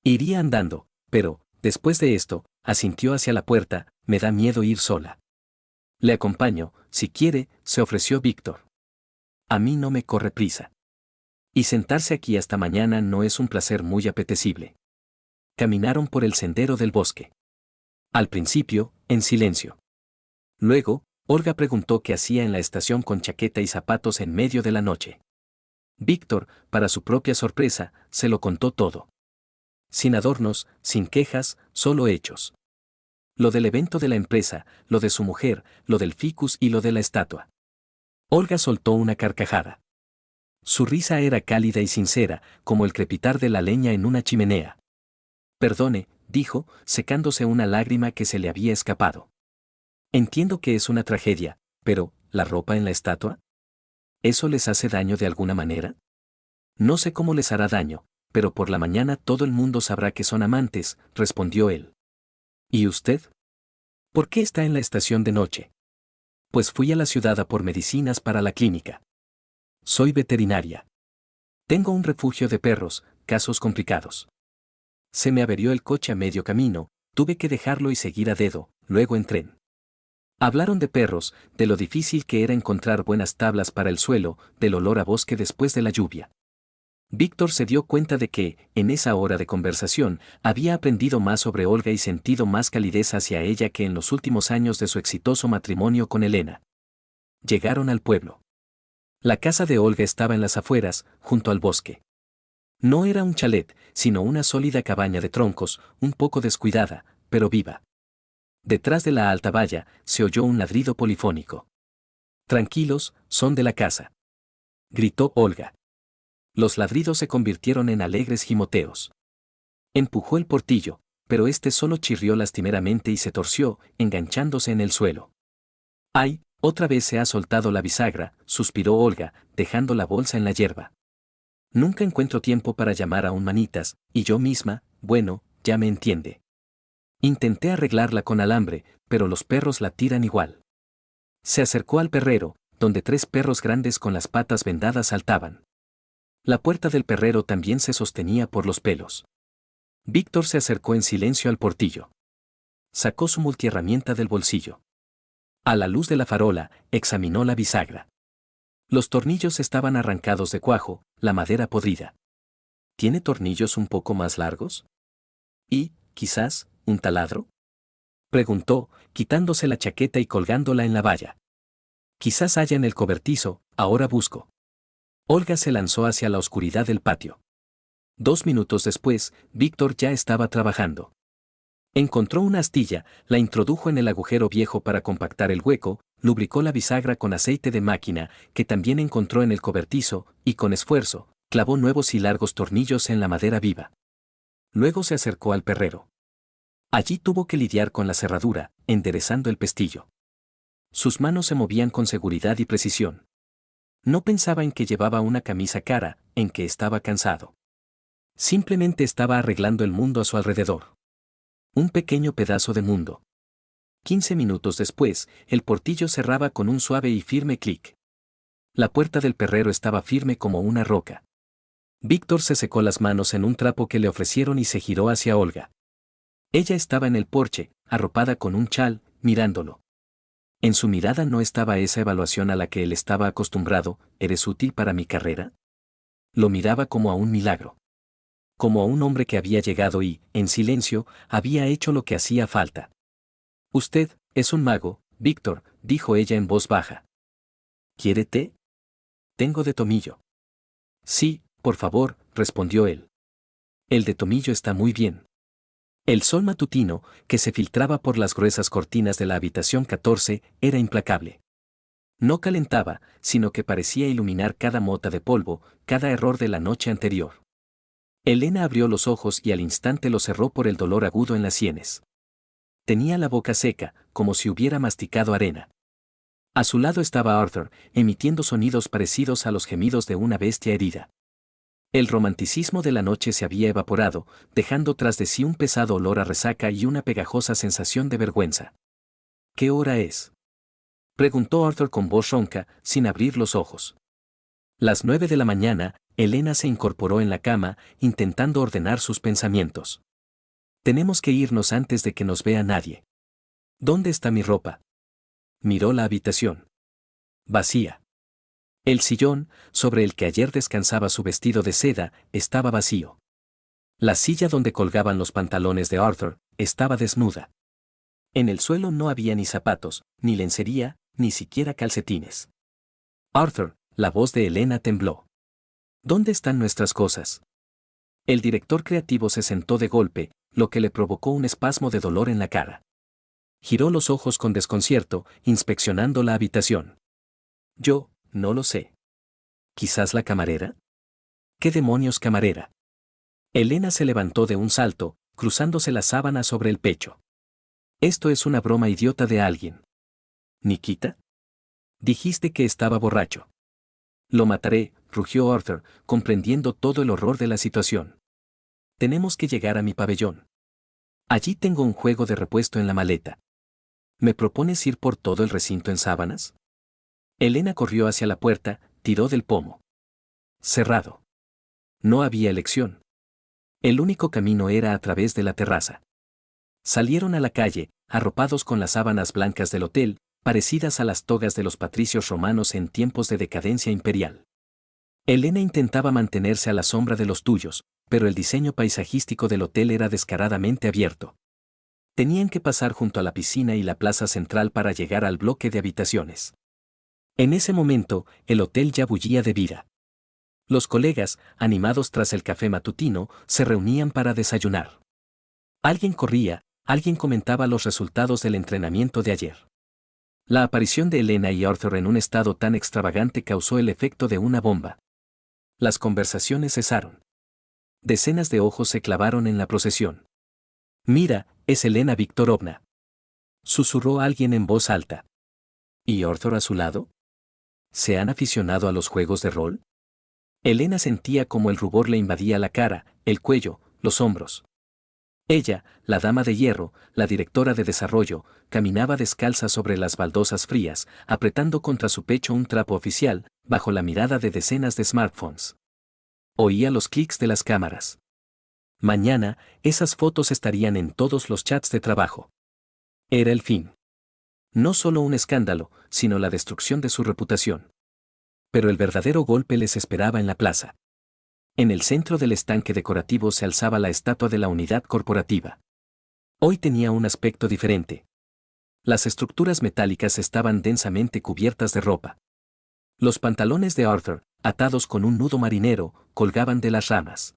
Speaker 1: Iría andando, pero, después de esto, asintió hacia la puerta, me da miedo ir sola. Le acompaño, si quiere, se ofreció Víctor. A mí no me corre prisa. Y sentarse aquí hasta mañana no es un placer muy apetecible. Caminaron por el sendero del bosque. Al principio, en silencio. Luego, Olga preguntó qué hacía en la estación con chaqueta y zapatos en medio de la noche. Víctor, para su propia sorpresa, se lo contó todo. Sin adornos, sin quejas, solo hechos. Lo del evento de la empresa, lo de su mujer, lo del ficus y lo de la estatua. Olga soltó una carcajada. Su risa era cálida y sincera, como el crepitar de la leña en una chimenea. Perdone, dijo, secándose una lágrima que se le había escapado. Entiendo que es una tragedia, pero, ¿la ropa en la estatua? ¿Eso les hace daño de alguna manera? No sé cómo les hará daño, pero por la mañana todo el mundo sabrá que son amantes, respondió él. ¿Y usted? ¿Por qué está en la estación de noche? Pues fui a la ciudad a por medicinas para la clínica. Soy veterinaria. Tengo un refugio de perros, casos complicados. Se me averió el coche a medio camino, tuve que dejarlo y seguir a dedo, luego en tren. Hablaron de perros, de lo difícil que era encontrar buenas tablas para el suelo, del olor a bosque después de la lluvia. Víctor se dio cuenta de que, en esa hora de conversación, había aprendido más sobre Olga y sentido más calidez hacia ella que en los últimos años de su exitoso matrimonio con Elena. Llegaron al pueblo. La casa de Olga estaba en las afueras, junto al bosque. No era un chalet, sino una sólida cabaña de troncos, un poco descuidada, pero viva. Detrás de la alta valla, se oyó un ladrido polifónico. «Tranquilos, son de la casa», gritó Olga. Los ladridos se convirtieron en alegres gimoteos. Empujó el portillo, pero este solo chirrió lastimeramente y se torció, enganchándose en el suelo. «¡Ay, otra vez se ha soltado la bisagra!», suspiró Olga, dejando la bolsa en la hierba. «Nunca encuentro tiempo para llamar a un manitas, y yo misma, bueno, ya me entiende. Intenté arreglarla con alambre, pero los perros la tiran igual». Se acercó al perrero, donde 3 perros grandes con las patas vendadas saltaban. La puerta del perrero también se sostenía por los pelos. Víctor se acercó en silencio al portillo. Sacó su multiherramienta del bolsillo. A la luz de la farola, examinó la bisagra. Los tornillos estaban arrancados de cuajo, la madera podrida. ¿Tiene tornillos un poco más largos? ¿Y, quizás, un taladro?, preguntó, quitándose la chaqueta y colgándola en la valla. «Quizás haya en el cobertizo, ahora busco». Olga se lanzó hacia la oscuridad del patio. 2 minutos después, Víctor ya estaba trabajando. Encontró una astilla, la introdujo en el agujero viejo para compactar el hueco, lubricó la bisagra con aceite de máquina, que también encontró en el cobertizo, y con esfuerzo, clavó nuevos y largos tornillos en la madera viva. Luego se acercó al perrero. Allí tuvo que lidiar con la cerradura, enderezando el pestillo. Sus manos se movían con seguridad y precisión. No pensaba en que llevaba una camisa cara, en que estaba cansado. Simplemente estaba arreglando el mundo a su alrededor. Un pequeño pedazo de mundo. 15 minutos después, el portillo cerraba con un suave y firme clic. La puerta del perrero estaba firme como una roca. Víctor se secó las manos en un trapo que le ofrecieron y se giró hacia Olga. Ella estaba en el porche, arropada con un chal, mirándolo. En su mirada no estaba esa evaluación a la que él estaba acostumbrado: «¿Eres útil para mi carrera?». Lo miraba como a un milagro. Como a un hombre que había llegado y, en silencio, había hecho lo que hacía falta. «Usted es un mago, Víctor», dijo ella en voz baja. «¿Quiere té? Tengo de tomillo». «Sí, por favor», respondió él. «El de tomillo está muy bien». El sol matutino, que se filtraba por las gruesas cortinas de la habitación 14, era implacable. No calentaba, sino que parecía iluminar cada mota de polvo, cada error de la noche anterior. Elena abrió los ojos y al instante los cerró por el dolor agudo en las sienes. Tenía la boca seca, como si hubiera masticado arena. A su lado estaba Arthur, emitiendo sonidos parecidos a los gemidos de una bestia herida. El romanticismo de la noche se había evaporado, dejando tras de sí un pesado olor a resaca y una pegajosa sensación de vergüenza. «¿Qué hora es?», preguntó Arthur con voz ronca, sin abrir los ojos. Las 9 de la mañana, Elena se incorporó en la cama, intentando ordenar sus pensamientos. «Tenemos que irnos antes de que nos vea nadie». «¿Dónde está mi ropa?». Miró la habitación. Vacía. El sillón, sobre el que ayer descansaba su vestido de seda, estaba vacío. La silla donde colgaban los pantalones de Arthur estaba desnuda. En el suelo no había ni zapatos, ni lencería, ni siquiera calcetines. «Arthur», la voz de Elena tembló. «¿Dónde están nuestras cosas?». El director creativo se sentó de golpe, lo que le provocó un espasmo de dolor en la cara. Giró los ojos con desconcierto, inspeccionando la habitación. «Yo no lo sé. ¿Quizás la camarera?». «¿Qué demonios camarera?». Elena se levantó de un salto, cruzándose la sábana sobre el pecho. «Esto es una broma idiota de alguien». «¿Nikita? Dijiste que estaba borracho». «Lo mataré», rugió Arthur, comprendiendo todo el horror de la situación. «Tenemos que llegar a mi pabellón. Allí tengo un juego de repuesto en la maleta. ¿Me propones ir por todo el recinto en sábanas?». Elena corrió hacia la puerta, tiró del pomo. «Cerrado». No había elección. El único camino era a través de la terraza. Salieron a la calle, arropados con las sábanas blancas del hotel, parecidas a las togas de los patricios romanos en tiempos de decadencia imperial. Elena intentaba mantenerse a la sombra de los tuyos, pero el diseño paisajístico del hotel era descaradamente abierto. Tenían que pasar junto a la piscina y la plaza central para llegar al bloque de habitaciones. En ese momento, el hotel ya bullía de vida. Los colegas, animados tras el café matutino, se reunían para desayunar. Alguien corría, alguien comentaba los resultados del entrenamiento de ayer. La aparición de Elena y Arthur en un estado tan extravagante causó el efecto de una bomba. Las conversaciones cesaron. Decenas de ojos se clavaron en la procesión. «Mira, es Elena Viktorovna», susurró alguien en voz alta. ¿Y Arthur a su lado? ¿Se han aficionado a los juegos de rol? Elena sentía como el rubor le invadía la cara, el cuello, los hombros. Ella, la dama de hierro, la directora de desarrollo, caminaba descalza sobre las baldosas frías, apretando contra su pecho un trapo oficial, bajo la mirada de decenas de smartphones. Oía los clics de las cámaras. Mañana, esas fotos estarían en todos los chats de trabajo. Era el fin. No solo un escándalo, sino la destrucción de su reputación. Pero el verdadero golpe les esperaba en la plaza. En el centro del estanque decorativo se alzaba la estatua de la unidad corporativa. Hoy tenía un aspecto diferente. Las estructuras metálicas estaban densamente cubiertas de ropa. Los pantalones de Arthur, atados con un nudo marinero, colgaban de las ramas.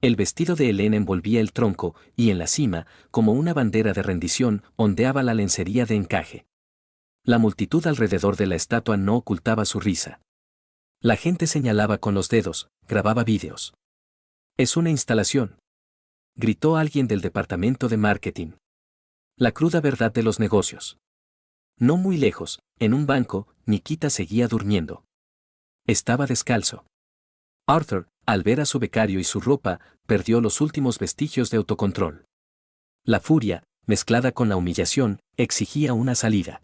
Speaker 1: El vestido de Elena envolvía el tronco, y en la cima, como una bandera de rendición, ondeaba la lencería de encaje. La multitud alrededor de la estatua no ocultaba su risa. La gente señalaba con los dedos, grababa vídeos. «Es una instalación», gritó alguien del departamento de marketing. La cruda verdad de los negocios. No muy lejos, en un banco, Nikita seguía durmiendo. Estaba descalzo. Arthur, al ver a su becario y su ropa, perdió los últimos vestigios de autocontrol. La furia, mezclada con la humillación, exigía una salida.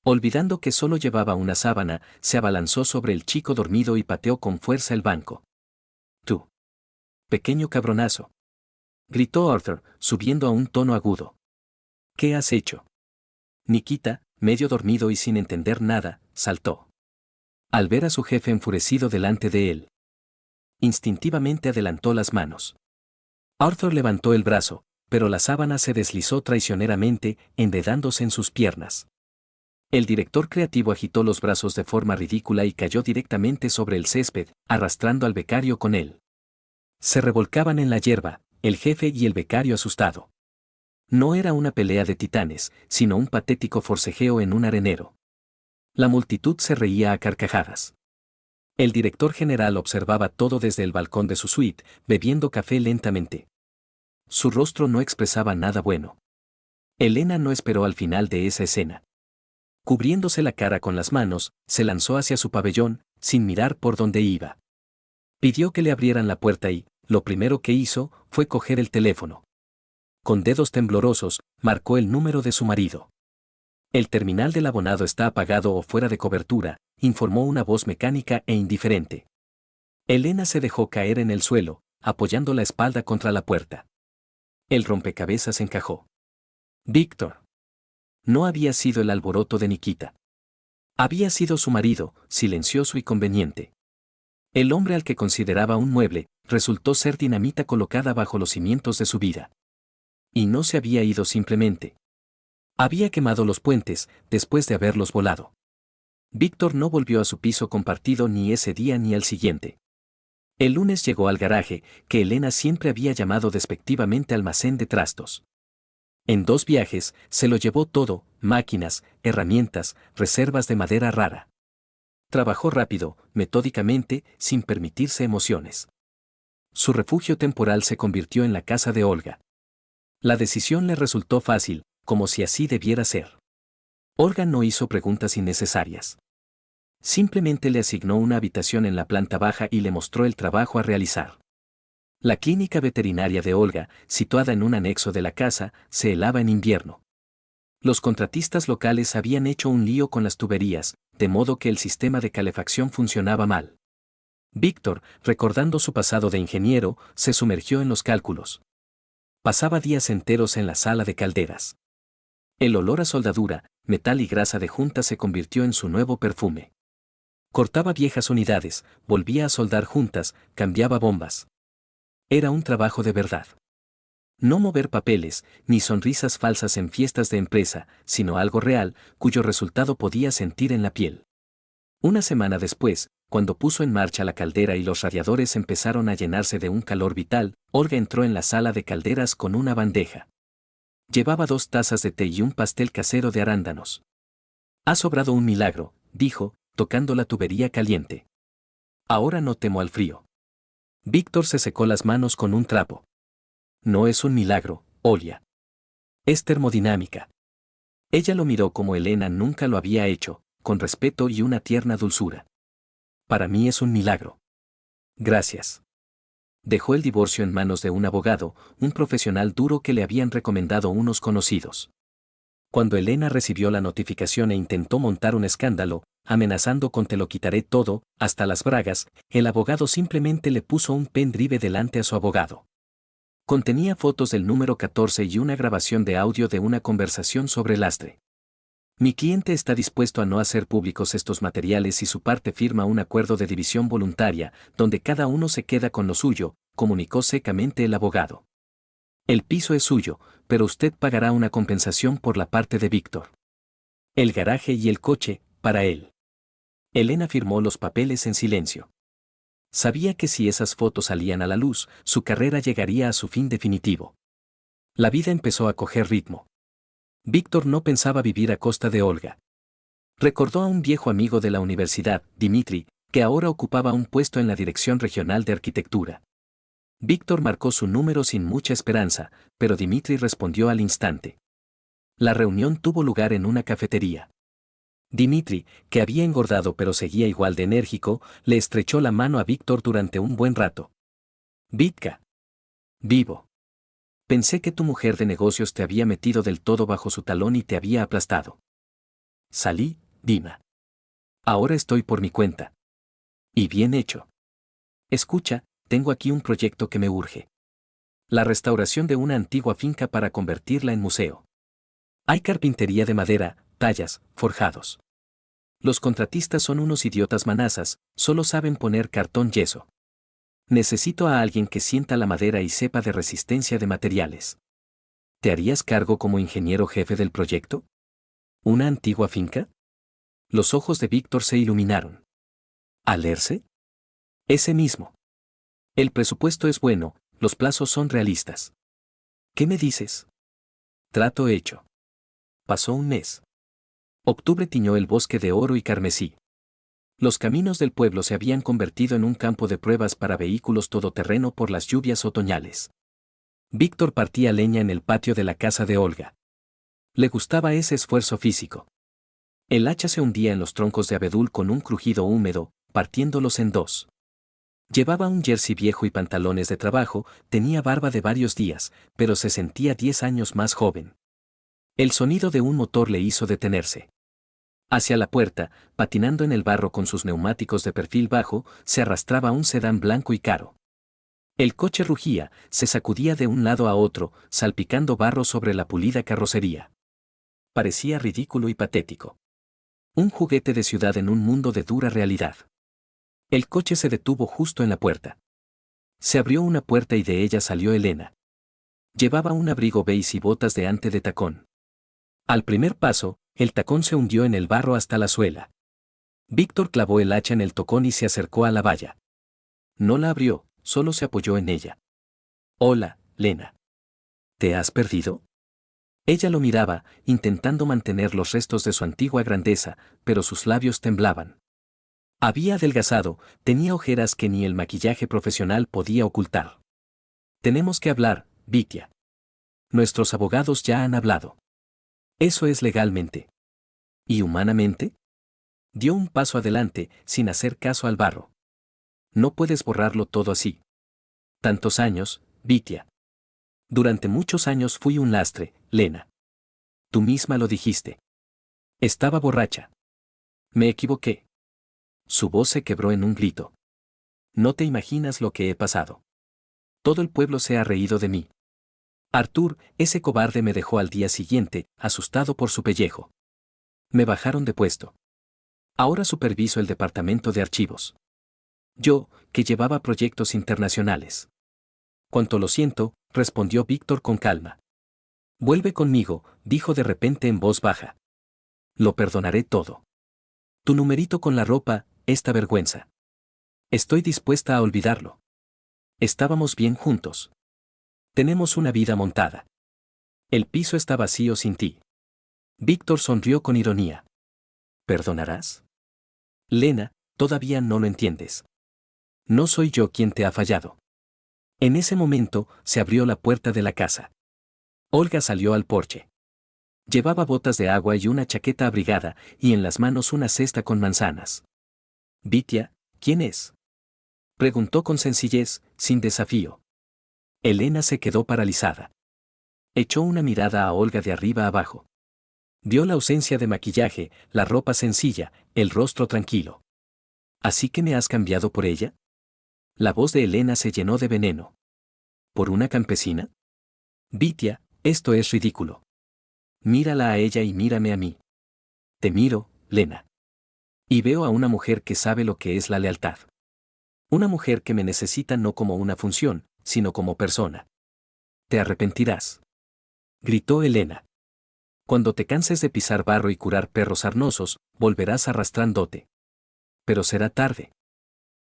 Speaker 1: Olvidando que solo llevaba una sábana, se abalanzó sobre el chico dormido y pateó con fuerza el banco. «Tú. Pequeño cabronazo», gritó Arthur, subiendo a un tono agudo. «¿Qué has hecho?» Nikita, medio dormido y sin entender nada, saltó. Al ver a su jefe enfurecido delante de él, instintivamente adelantó las manos. Arthur levantó el brazo, pero la sábana se deslizó traicioneramente, enredándose en sus piernas. El director creativo agitó los brazos de forma ridícula y cayó directamente sobre el césped, arrastrando al becario con él. Se revolcaban en la hierba, el jefe y el becario asustado. No era una pelea de titanes, sino un patético forcejeo en un arenero. La multitud se reía a carcajadas. El director general observaba todo desde el balcón de su suite, bebiendo café lentamente. Su rostro no expresaba nada bueno. Elena no esperó al final de esa escena. Cubriéndose la cara con las manos, se lanzó hacia su pabellón, sin mirar por dónde iba. Pidió que le abrieran la puerta y, lo primero que hizo, fue coger el teléfono. Con dedos temblorosos, marcó el número de su marido. «El terminal del abonado está apagado o fuera de cobertura», informó una voz mecánica e indiferente. Elena se dejó caer en el suelo, apoyando la espalda contra la puerta. El rompecabezas encajó. Víctor. No había sido el alboroto de Nikita. Había sido su marido, silencioso y conveniente. El hombre al que consideraba un mueble, resultó ser dinamita colocada bajo los cimientos de su vida. Y no se había ido simplemente. Había quemado los puentes, después de haberlos volado. Víctor no volvió a su piso compartido ni ese día ni al siguiente. El lunes llegó al garaje, que Elena siempre había llamado despectivamente almacén de trastos. En 2 viajes, se lo llevó todo, máquinas, herramientas, reservas de madera rara. Trabajó rápido, metódicamente, sin permitirse emociones. Su refugio temporal se convirtió en la casa de Olga. La decisión le resultó fácil, como si así debiera ser. Olga no hizo preguntas innecesarias. Simplemente le asignó una habitación en la planta baja y le mostró el trabajo a realizar. La clínica veterinaria de Olga, situada en un anexo de la casa, se helaba en invierno. Los contratistas locales habían hecho un lío con las tuberías, de modo que el sistema de calefacción funcionaba mal. Víctor, recordando su pasado de ingeniero, se sumergió en los cálculos. Pasaba días enteros en la sala de calderas. El olor a soldadura, metal y grasa de junta se convirtió en su nuevo perfume. Cortaba viejas unidades, volvía a soldar juntas, cambiaba bombas. Era un trabajo de verdad. No mover papeles, ni sonrisas falsas en fiestas de empresa, sino algo real, cuyo resultado podía sentir en la piel. Una semana después, cuando puso en marcha la caldera y los radiadores empezaron a llenarse de un calor vital, Olga entró en la sala de calderas con una bandeja. Llevaba 2 tazas de té y un pastel casero de arándanos. Ha sobrado un milagro, dijo, tocando la tubería caliente. Ahora no temo al frío. Víctor se secó las manos con un trapo. No es un milagro, Olia. Es termodinámica. Ella lo miró como Elena nunca lo había hecho, con respeto y una tierna dulzura. Para mí es un milagro. Gracias. Dejó el divorcio en manos de un abogado, un profesional duro que le habían recomendado unos conocidos. Cuando Elena recibió la notificación e intentó montar un escándalo, amenazando con te lo quitaré todo, hasta las bragas, el abogado simplemente le puso un pendrive delante a su abogado. Contenía fotos del número 14 y una grabación de audio de una conversación sobre lastre. Mi cliente está dispuesto a no hacer públicos estos materiales si su parte firma un acuerdo de división voluntaria, donde cada uno se queda con lo suyo, comunicó secamente el abogado. El piso es suyo, pero usted pagará una compensación por la parte de Víctor. El garaje y el coche, para él. Elena firmó los papeles en silencio. Sabía que si esas fotos salían a la luz, su carrera llegaría a su fin definitivo. La vida empezó a coger ritmo. Víctor no pensaba vivir a costa de Olga. Recordó a un viejo amigo de la universidad, Dimitri, que ahora ocupaba un puesto en la Dirección Regional de Arquitectura. Víctor marcó su número sin mucha esperanza, pero Dimitri respondió al instante. La reunión tuvo lugar en una cafetería. Dimitri, que había engordado pero seguía igual de enérgico, le estrechó la mano a Víctor durante un buen rato. Vitka. Vivo. Pensé que tu mujer de negocios te había metido del todo bajo su talón y te había aplastado. Salí, Dima. Ahora estoy por mi cuenta. Y bien hecho. Escucha, tengo aquí un proyecto que me urge. La restauración de una antigua finca para convertirla en museo. Hay carpintería de madera, tallas, forjados. Los contratistas son unos idiotas manazas, solo saben poner cartón yeso. Necesito a alguien que sienta la madera y sepa de resistencia de materiales. ¿Te harías cargo como ingeniero jefe del proyecto? ¿Una antigua finca? Los ojos de Víctor se iluminaron. ¿Alerce? Ese mismo. El presupuesto es bueno, los plazos son realistas. ¿Qué me dices? Trato hecho. Pasó un mes. Octubre tiñó el bosque de oro y carmesí. Los caminos del pueblo se habían convertido en un campo de pruebas para vehículos todoterreno por las lluvias otoñales. Víctor partía leña en el patio de la casa de Olga. Le gustaba ese esfuerzo físico. El hacha se hundía en los troncos de abedul con un crujido húmedo, partiéndolos en dos. Llevaba un jersey viejo y pantalones de trabajo, tenía barba de varios días, pero se sentía 10 años más joven. El sonido de un motor le hizo detenerse. Hacia la puerta, patinando en el barro con sus neumáticos de perfil bajo, se arrastraba un sedán blanco y caro. El coche rugía, se sacudía de un lado a otro, salpicando barro sobre la pulida carrocería. Parecía ridículo y patético. Un juguete de ciudad en un mundo de dura realidad. El coche se detuvo justo en la puerta. Se abrió una puerta y de ella salió Elena. Llevaba un abrigo beige y botas de ante de tacón. Al primer paso, el tacón se hundió en el barro hasta la suela. Víctor clavó el hacha en el tocón y se acercó a la valla. No la abrió, solo se apoyó en ella. Hola, Lena. ¿Te has perdido? Ella lo miraba, intentando mantener los restos de su antigua grandeza, pero sus labios temblaban. Había adelgazado, tenía ojeras que ni el maquillaje profesional podía ocultar. Tenemos que hablar, Vitia. Nuestros abogados ya han hablado. Eso es legalmente. ¿Y humanamente? Dio un paso adelante, sin hacer caso al barro. No puedes borrarlo todo así. Tantos años, Vitia. Durante muchos años fui un lastre, Lena. Tú misma lo dijiste. Estaba borracha. Me equivoqué. Su voz se quebró en un grito. No te imaginas lo que he pasado. Todo el pueblo se ha reído de mí. Arthur, ese cobarde, me dejó al día siguiente, asustado por su pellejo. Me bajaron de puesto. Ahora superviso el departamento de archivos. Yo, que llevaba proyectos internacionales. Cuánto lo siento, respondió Víctor con calma. Vuelve conmigo, dijo de repente en voz baja. Lo perdonaré todo. Tu numerito con la ropa, esta vergüenza. Estoy dispuesta a olvidarlo. Estábamos bien juntos. Tenemos una vida montada. El piso está vacío sin ti. Víctor sonrió con ironía. ¿Perdonarás? Lena, todavía no lo entiendes. No soy yo quien te ha fallado. En ese momento, se abrió la puerta de la casa. Olga salió al porche. Llevaba botas de agua y una chaqueta abrigada, y en las manos una cesta con manzanas. Vitia, ¿quién es? Preguntó con sencillez, sin desafío. Elena se quedó paralizada. Echó una mirada a Olga de arriba abajo. Vio la ausencia de maquillaje, la ropa sencilla, el rostro tranquilo. ¿Así que me has cambiado por ella? La voz de Elena se llenó de veneno. ¿Por una campesina? Vitia, esto es ridículo. Mírala a ella y mírame a mí. Te miro, Lena. Y veo a una mujer que sabe lo que es la lealtad. Una mujer que me necesita no como una función, sino como persona. Te arrepentirás. Gritó Elena. Cuando te canses de pisar barro y curar perros sarnosos, volverás arrastrándote. Pero será tarde.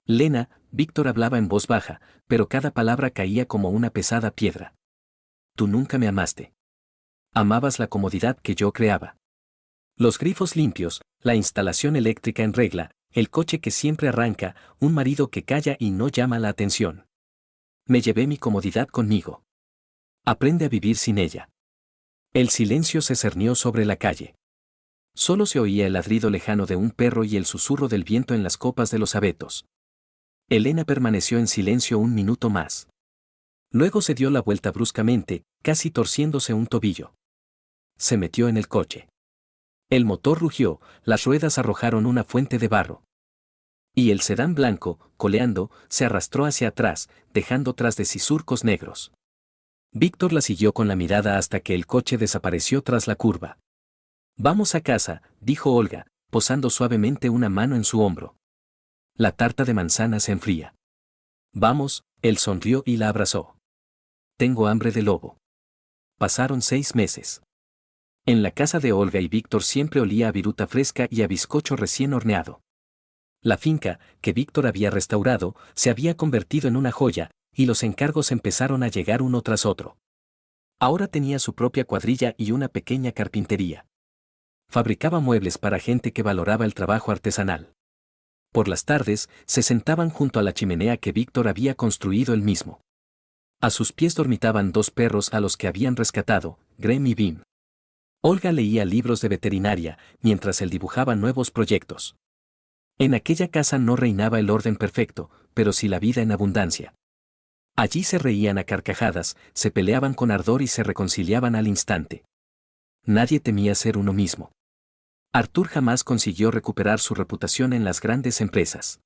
Speaker 1: Lena, Víctor hablaba en voz baja, pero cada palabra caía como una pesada piedra. Tú nunca me amaste. Amabas la comodidad que yo creaba. Los grifos limpios, la instalación eléctrica en regla, el coche que siempre arranca, un marido que calla y no llama la atención. Me llevé mi comodidad conmigo. Aprende a vivir sin ella. El silencio se cernió sobre la calle. Solo se oía el ladrido lejano de un perro y el susurro del viento en las copas de los abetos. Elena permaneció en silencio un minuto más. Luego se dio la vuelta bruscamente, casi torciéndose un tobillo. Se metió en el coche. El motor rugió, las ruedas arrojaron una fuente de barro. Y el sedán blanco, coleando, se arrastró hacia atrás, dejando tras de sí surcos negros. Víctor la siguió con la mirada hasta que el coche desapareció tras la curva. Vamos a casa, dijo Olga, posando suavemente una mano en su hombro. La tarta de manzana se enfría. Vamos, él sonrió y la abrazó. Tengo hambre de lobo. Pasaron 6 meses. En la casa de Olga y Víctor siempre olía a viruta fresca y a bizcocho recién horneado. La finca, que Víctor había restaurado, se había convertido en una joya, y los encargos empezaron a llegar uno tras otro. Ahora tenía su propia cuadrilla y una pequeña carpintería. Fabricaba muebles para gente que valoraba el trabajo artesanal. Por las tardes, se sentaban junto a la chimenea que Víctor había construido él mismo. A sus pies dormitaban 2 perros a los que habían rescatado, Grem y Bim. Olga leía libros de veterinaria, mientras él dibujaba nuevos proyectos. En aquella casa no reinaba el orden perfecto, pero sí la vida en abundancia. Allí se reían a carcajadas, se peleaban con ardor y se reconciliaban al instante. Nadie temía ser uno mismo. Arthur jamás consiguió recuperar su reputación en las grandes empresas.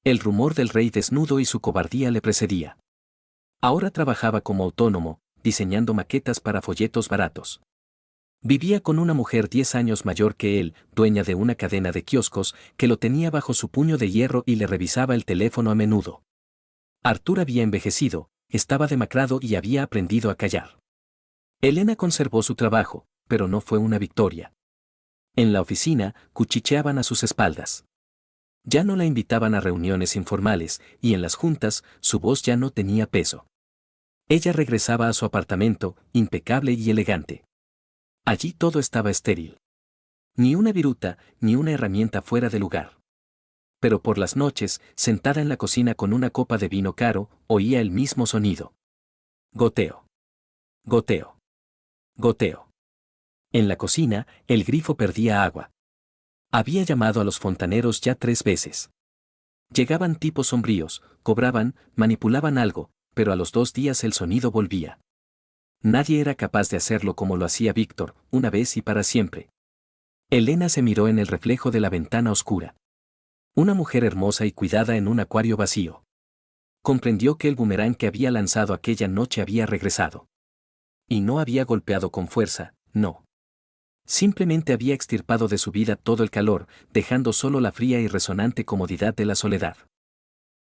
Speaker 1: El rumor del rey desnudo y su cobardía le precedía. Ahora trabajaba como autónomo, diseñando maquetas para folletos baratos. Vivía con una mujer 10 años mayor que él, dueña de una cadena de kioscos, que lo tenía bajo su puño de hierro y le revisaba el teléfono a menudo. Arthur había envejecido, estaba demacrado y había aprendido a callar. Elena conservó su trabajo, pero no fue una victoria. En la oficina, cuchicheaban a sus espaldas. Ya no la invitaban a reuniones informales, y en las juntas, su voz ya no tenía peso. Ella regresaba a su apartamento, impecable y elegante. Allí todo estaba estéril. Ni una viruta, ni una herramienta fuera de lugar. Pero por las noches, sentada en la cocina con una copa de vino caro, oía el mismo sonido. Goteo. Goteo. Goteo. En la cocina, el grifo perdía agua. Había llamado a los fontaneros ya 3 veces. Llegaban tipos sombríos, cobraban, manipulaban algo, pero a los 2 días el sonido volvía. Nadie era capaz de hacerlo como lo hacía Víctor, una vez y para siempre. Elena se miró en el reflejo de la ventana oscura. Una mujer hermosa y cuidada en un acuario vacío. Comprendió que el boomerang que había lanzado aquella noche había regresado. Y no había golpeado con fuerza, no. Simplemente había extirpado de su vida todo el calor, dejando solo la fría y resonante comodidad de la soledad.